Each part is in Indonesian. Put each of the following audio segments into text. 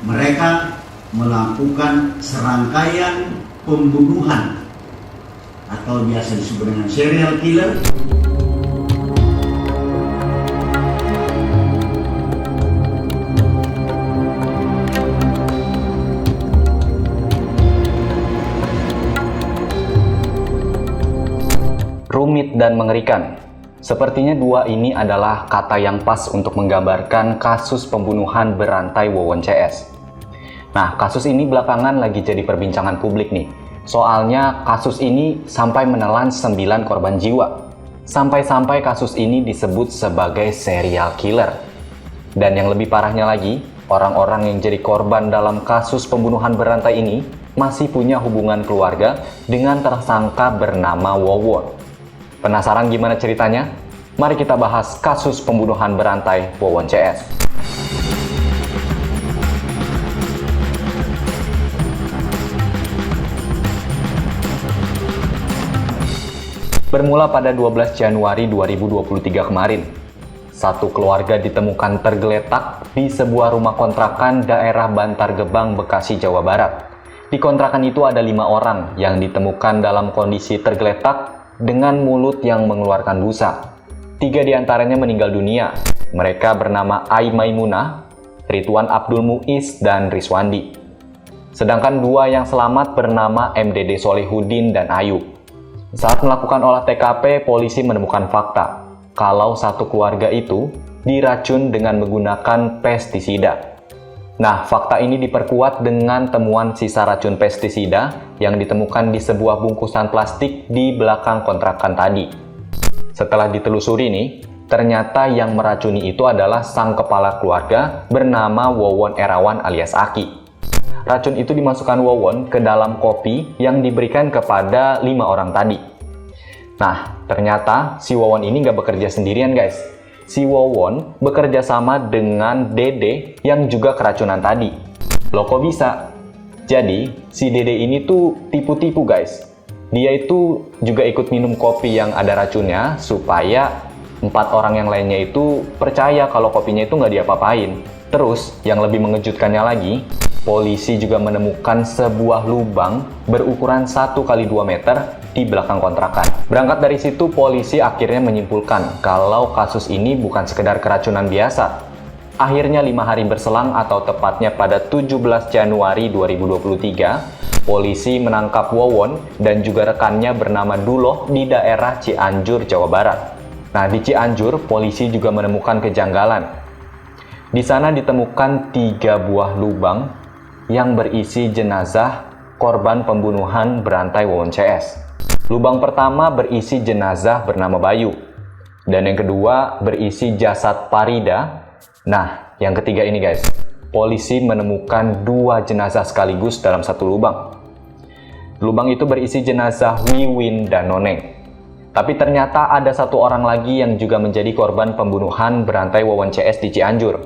Mereka melakukan serangkaian pembunuhan atau biasa disebut dengan serial killer. Rumit dan mengerikan. Sepertinya dua ini adalah kata yang pas untuk menggambarkan kasus pembunuhan berantai Wawon CS. Nah, kasus ini belakangan lagi jadi perbincangan publik nih. Soalnya kasus ini sampai menelan 9 korban jiwa. Sampai-sampai kasus ini disebut sebagai serial killer. Dan yang lebih parahnya lagi, orang-orang yang jadi korban dalam kasus pembunuhan berantai ini masih punya hubungan keluarga dengan tersangka bernama Wawon. Penasaran gimana ceritanya? Mari kita bahas kasus pembunuhan berantai Wawon CS. Bermula pada 12 Januari 2023 kemarin, satu keluarga ditemukan tergeletak di sebuah rumah kontrakan daerah Bantar Gebang, Bekasi, Jawa Barat. Di kontrakan itu ada 5 orang yang ditemukan dalam kondisi tergeletak dengan mulut yang mengeluarkan busa. 3 diantaranya meninggal dunia. Mereka bernama Ai Maimunah, Ridwan Abdul Muiz, dan Riswandi. Sedangkan 2 yang selamat bernama MDD Solehudin dan Ayub. Saat melakukan olah TKP, polisi menemukan fakta kalau satu keluarga itu diracun dengan menggunakan pestisida. Nah, fakta ini diperkuat dengan temuan sisa racun pestisida yang ditemukan di sebuah bungkusan plastik di belakang kontrakan tadi. Setelah ditelusuri nih, ternyata yang meracuni itu adalah sang kepala keluarga bernama Wawon Erawan alias Aki. Racun itu dimasukkan Wawon ke dalam kopi yang diberikan kepada 5 orang tadi. Nah, ternyata si Wawon ini nggak bekerja sendirian guys. Si Wawon bekerja sama dengan Dede yang juga keracunan tadi. Loh kok bisa? Jadi, si Dede ini tuh tipu-tipu guys. Dia itu juga ikut minum kopi yang ada racunnya supaya 4 orang yang lainnya itu percaya kalau kopinya itu nggak diapa-apain. Terus, yang lebih mengejutkannya lagi, polisi juga menemukan sebuah lubang berukuran 1 x 2 meter di belakang kontrakan. Berangkat dari situ, polisi akhirnya menyimpulkan kalau kasus ini bukan sekedar keracunan biasa. Akhirnya 5 hari berselang atau tepatnya pada 17 Januari 2023, polisi menangkap Wawon dan juga rekannya bernama Duloh di daerah Cianjur, Jawa Barat. Nah, di Cianjur, polisi juga menemukan kejanggalan. Di sana ditemukan 3 buah lubang yang berisi jenazah korban pembunuhan berantai Wawon CS. Lubang pertama berisi jenazah bernama Bayu, dan yang kedua berisi jasad Parida. Nah, yang ketiga ini guys, polisi menemukan 2 jenazah sekaligus dalam satu lubang. Lubang itu berisi jenazah Wiwin dan Noneng. Tapi ternyata ada 1 orang lagi yang juga menjadi korban pembunuhan berantai Wawon CS di Cianjur.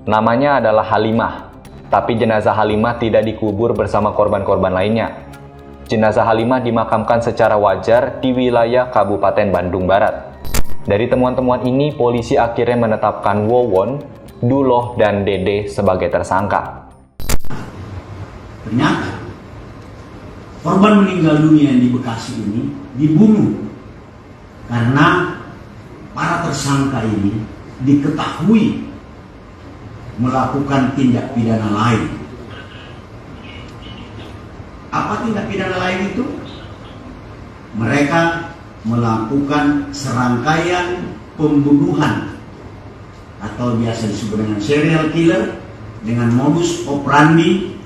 Namanya adalah Halimah. Tapi jenazah Halimah tidak dikubur bersama korban-korban lainnya. Jenazah Halimah dimakamkan secara wajar di wilayah Kabupaten Bandung Barat. Dari temuan-temuan ini, polisi akhirnya menetapkan Wawon, Duloh, dan Dede sebagai tersangka. Ternyata korban meninggal dunia di Bekasi ini dibunuh karena para tersangka ini diketahui melakukan tindak pidana lain. Apa tindak pidana lain itu? Mereka melakukan serangkaian pembunuhan atau biasa disebut dengan serial killer dengan modus operandi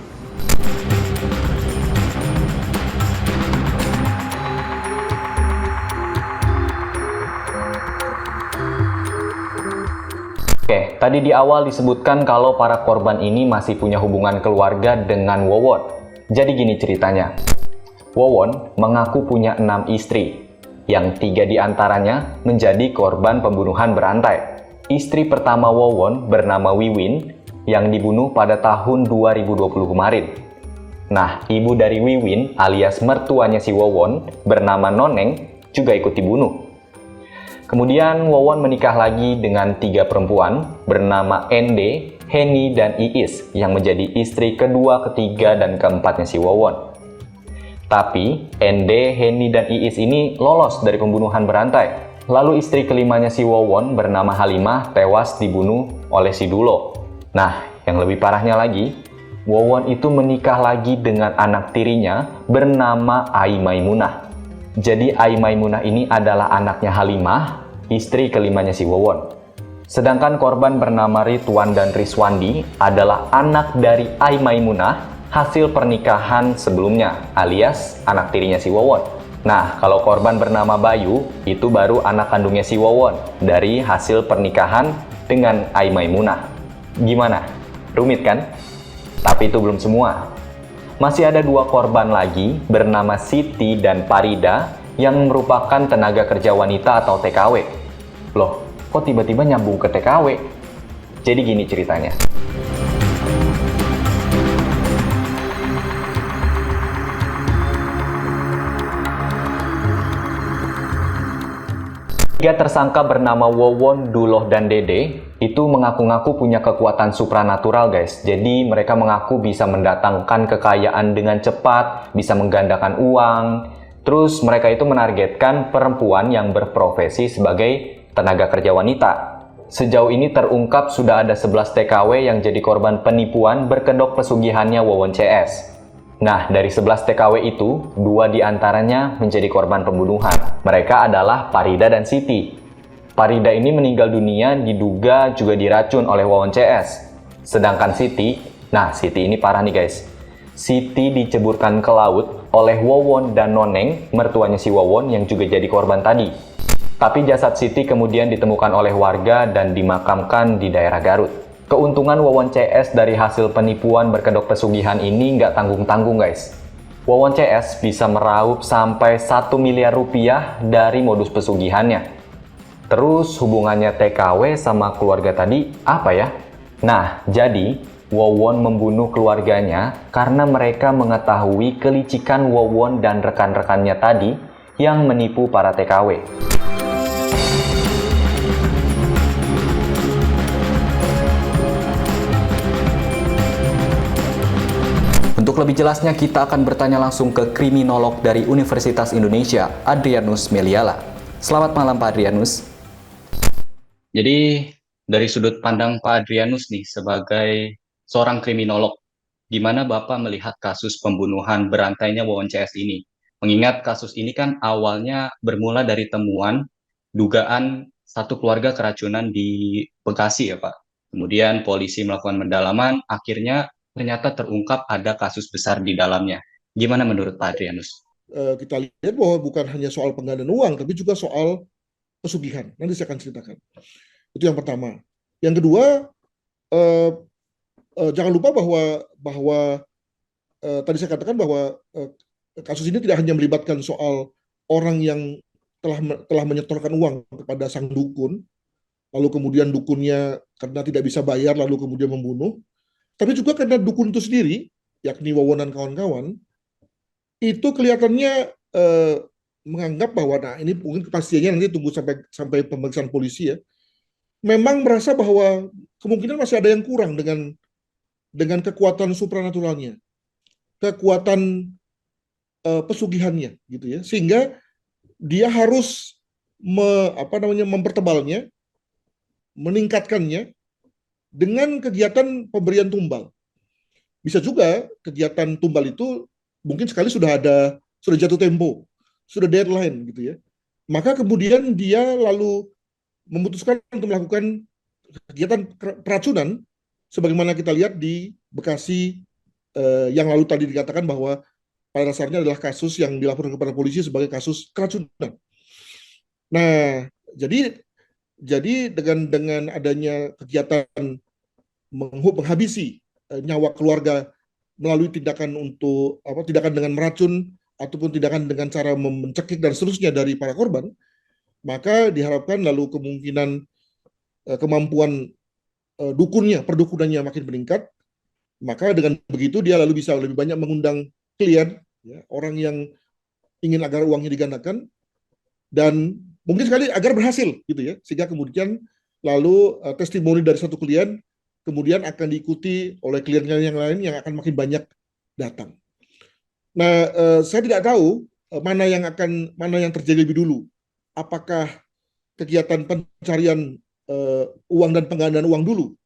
Oke, tadi di awal disebutkan kalau para korban ini masih punya hubungan keluarga dengan Wawon. Jadi gini ceritanya. Wawon mengaku punya 6 istri, yang 3 diantaranya menjadi korban pembunuhan berantai. Istri pertama Wawon bernama Wiwin, yang dibunuh pada tahun 2020 kemarin. Nah, ibu dari Wiwin alias mertuanya si Wawon bernama Noneng juga ikut dibunuh. Kemudian Wawon menikah lagi dengan 3 perempuan bernama Ende, Heni dan Iis yang menjadi istri kedua, ketiga, dan keempatnya si Wawon. Tapi, Ende, Heni, dan Iis ini lolos dari pembunuhan berantai. Lalu istri kelimanya si Wawon bernama Halimah tewas dibunuh oleh si Dulo. Nah, yang lebih parahnya lagi, Wawon itu menikah lagi dengan anak tirinya bernama Ai Maimunah. Jadi Ai Maimunah ini adalah anaknya Halimah, istri kelimanya si Wawon. Sedangkan korban bernama Ridwan dan Riswandi adalah anak dari Ai Maimunah hasil pernikahan sebelumnya, alias anak tirinya si Wawon. Nah, kalau korban bernama Bayu, itu baru anak kandungnya si Wawon dari hasil pernikahan dengan Ai Maimunah. Gimana? Rumit kan? Tapi itu belum semua. Masih ada 2 korban lagi bernama Siti dan Parida yang merupakan tenaga kerja wanita atau TKW. Loh, kok tiba-tiba nyambung ke TKW? Jadi gini ceritanya. Tiga tersangka bernama Wawon, Duloh, dan Dede itu mengaku-ngaku punya kekuatan supranatural guys. Jadi mereka mengaku bisa mendatangkan kekayaan dengan cepat, bisa menggandakan uang. Terus mereka itu menargetkan perempuan yang berprofesi sebagai tenaga kerja wanita. Sejauh ini terungkap sudah ada 11 TKW yang jadi korban penipuan berkedok pesugihannya Wawon CS. Nah, dari 11 TKW itu, 2 diantaranya menjadi korban pembunuhan. Mereka adalah Parida dan Siti. Parida ini meninggal dunia diduga juga diracun oleh Wawon CS. Sedangkan Siti, nah Siti ini parah nih guys. Siti diceburkan ke laut oleh Wawon dan Noneng, mertuanya si Wawon yang juga jadi korban tadi. Tapi jasad Siti kemudian ditemukan oleh warga dan dimakamkan di daerah Garut. Keuntungan Wawon CS dari hasil penipuan berkedok pesugihan ini nggak tanggung-tanggung guys. Wawon CS bisa meraup sampai 1 miliar rupiah dari modus pesugihannya. Terus hubungannya TKW sama keluarga tadi apa ya? Nah, jadi Wawon membunuh keluarganya karena mereka mengetahui kelicikan Wawon dan rekan-rekannya tadi yang menipu para TKW. Untuk lebih jelasnya, kita akan bertanya langsung ke kriminolog dari Universitas Indonesia, Adrianus Meliala. Selamat malam, Pak Adrianus. Jadi, dari sudut pandang Pak Adrianus nih, sebagai seorang kriminolog, gimana Bapak melihat kasus pembunuhan berantainya Wawon CS ini? Mengingat kasus ini kan awalnya bermula dari temuan dugaan satu keluarga keracunan di Bekasi ya Pak. Kemudian polisi melakukan pendalaman, akhirnya ternyata terungkap ada kasus besar di dalamnya. Gimana menurut Pak Adrianus? Kita lihat bahwa bukan hanya soal penggandaan uang, tapi juga soal pesugihan. Nanti saya akan ceritakan. Itu yang pertama. Yang kedua, jangan lupa bahwa tadi saya katakan bahwa kasus ini tidak hanya melibatkan soal orang yang telah menyetorkan uang kepada sang dukun, lalu kemudian dukunnya karena tidak bisa bayar, lalu kemudian membunuh, tapi juga karena dukun itu sendiri, yakni Wawon dan kawan-kawan, itu kelihatannya menganggap bahwa, nah ini mungkin kepastiannya nanti tunggu sampai pemeriksaan polisi ya, memang merasa bahwa kemungkinan masih ada yang kurang dengan kekuatan supranaturalnya, kekuatan pesugihannya, gitu ya, sehingga dia harus mempertebalnya, meningkatkannya dengan kegiatan pemberian tumbal. Bisa juga kegiatan tumbal itu mungkin sekali sudah jatuh tempo, sudah deadline gitu ya. Maka kemudian dia lalu memutuskan untuk melakukan kegiatan keracunan sebagaimana kita lihat di Bekasi yang lalu tadi dikatakan bahwa pada dasarnya adalah kasus yang dilaporkan kepada polisi sebagai kasus keracunan. Nah, jadi dengan adanya kegiatan menghabisi nyawa keluarga melalui tindakan dengan meracun ataupun tindakan dengan cara mencekik dan seterusnya dari para korban, maka diharapkan lalu kemungkinan kemampuan perdukunannya makin meningkat. Maka dengan begitu dia lalu bisa lebih banyak mengundang klien, ya, orang yang ingin agar uangnya digandakan, dan mungkin sekali agar berhasil gitu ya, sehingga kemudian lalu testimoni dari satu klien kemudian akan diikuti oleh klien-klien yang lain yang akan makin banyak datang. Nah, saya tidak tahu mana yang terjadi lebih dulu. Apakah kegiatan pencarian uang dan penggandaan uang dulu,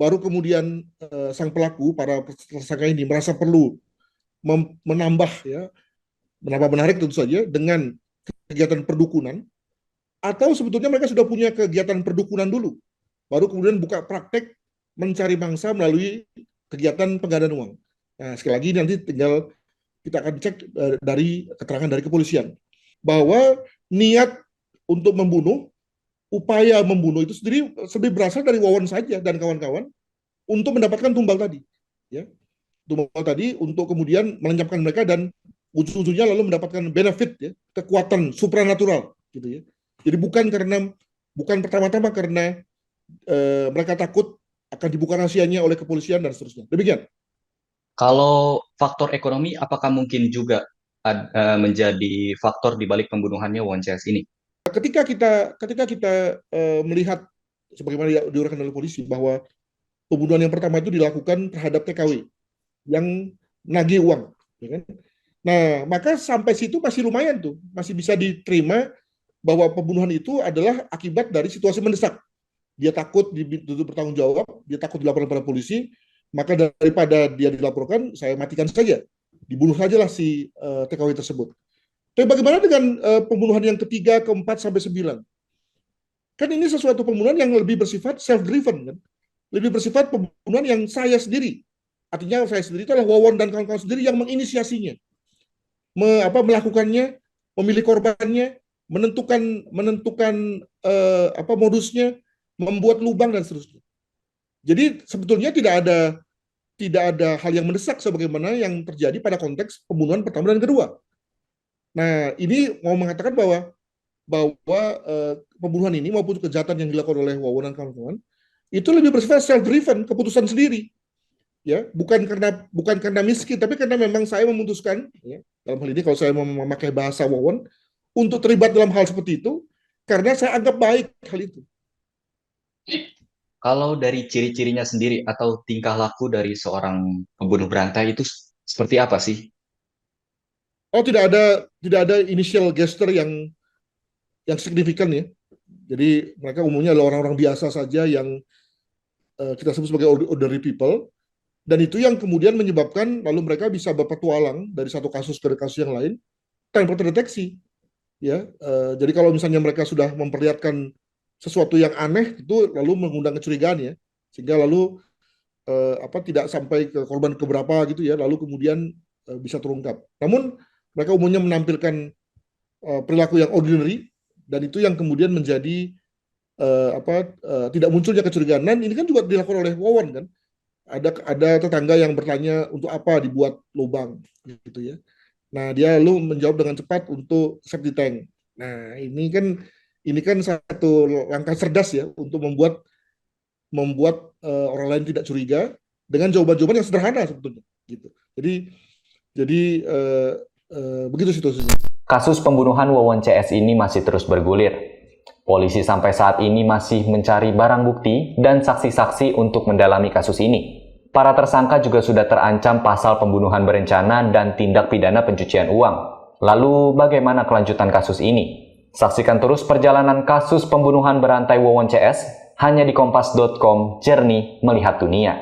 baru kemudian sang pelaku, para tersangka ini merasa perlu menambah menarik tentu saja dengan kegiatan perdukunan, atau sebetulnya mereka sudah punya kegiatan perdukunan dulu, baru kemudian buka praktek mencari mangsa melalui kegiatan penggandaan uang. Nah, sekali lagi nanti tinggal kita akan cek dari keterangan dari kepolisian bahwa niat untuk membunuh, upaya membunuh itu sendiri berasal dari Wawon saja dan kawan-kawan untuk mendapatkan tumbal tadi, ya, tumbal tadi untuk kemudian melenyapkan mereka dan ujung-ujungnya lalu mendapatkan benefit, ya, kekuatan supranatural, gitu ya. Jadi bukan pertama-tama karena mereka takut akan dibuka rahasianya oleh kepolisian dan seterusnya. Demikian. Kalau faktor ekonomi, apakah mungkin juga menjadi faktor di balik pembunuhannya Wawon CS ini? Ketika kita melihat sebagaimana diuraikan oleh polisi bahwa pembunuhan yang pertama itu dilakukan terhadap TKW yang nagih uang, ya kan? Nah, maka sampai situ masih lumayan tuh, masih bisa diterima bahwa pembunuhan itu adalah akibat dari situasi mendesak. Dia takut dituntut bertanggung jawab, dia takut dilaporkan pada polisi, maka daripada dia dilaporkan, saya matikan saja, dibunuh sajalah si TKW tersebut. Tapi bagaimana dengan pembunuhan yang ketiga, keempat, sampai 9? Kan ini sesuatu pembunuhan yang lebih bersifat self-driven, kan? Lebih bersifat pembunuhan yang saya sendiri. Artinya saya sendiri itu adalah Wawon dan kawan-kawan sendiri yang menginisiasinya. Melakukannya, memilih korbannya, menentukan modusnya, membuat lubang dan seterusnya. Jadi sebetulnya tidak ada hal yang mendesak sebagaimana yang terjadi pada konteks pembunuhan pertama dan kedua. Nah, ini mau mengatakan bahwa pembunuhan ini maupun kejahatan yang dilakukan oleh Wawon dan kawan-kawan itu lebih bersifat self-driven, keputusan sendiri, ya, bukan karena miskin, tapi karena memang saya memutuskan, ya, dalam hal ini kalau saya memakai bahasa Wawon, untuk terlibat dalam hal seperti itu karena saya anggap baik hal itu. Kalau dari ciri-cirinya sendiri atau tingkah laku dari seorang pembunuh berantai itu seperti apa sih? Oh, tidak ada initial gesture yang signifikan, ya. Jadi mereka umumnya adalah orang-orang biasa saja yang kita sebut sebagai ordinary people, dan itu yang kemudian menyebabkan lalu mereka bisa berpetualang dari satu kasus ke kasus yang lain tanpa terdeteksi, ya. Jadi kalau misalnya mereka sudah memperlihatkan sesuatu yang aneh, itu lalu mengundang kecurigaan, ya, sehingga lalu tidak sampai ke korban keberapa gitu, ya, lalu kemudian bisa terungkap. Namun mereka umumnya menampilkan perilaku yang ordinary, dan itu yang kemudian menjadi tidak munculnya kecurigaan. Dan ini kan juga dilakukan oleh Wawon, kan. Ada tetangga yang bertanya untuk apa dibuat lubang, gitu, ya. Nah, dia lalu menjawab dengan cepat untuk safety tank. Nah, ini kan satu langkah cerdas, ya, untuk membuat orang lain tidak curiga dengan jawaban-jawaban yang sederhana sebetulnya, gitu. Jadi begitu situasinya. Kasus pembunuhan Wawon CS ini masih terus bergulir. Polisi sampai saat ini masih mencari barang bukti dan saksi-saksi untuk mendalami kasus ini. Para tersangka juga sudah terancam pasal pembunuhan berencana dan tindak pidana pencucian uang. Lalu bagaimana kelanjutan kasus ini? Saksikan terus perjalanan kasus pembunuhan berantai Wawon CS hanya di kompas.com, Jernih Melihat Dunia.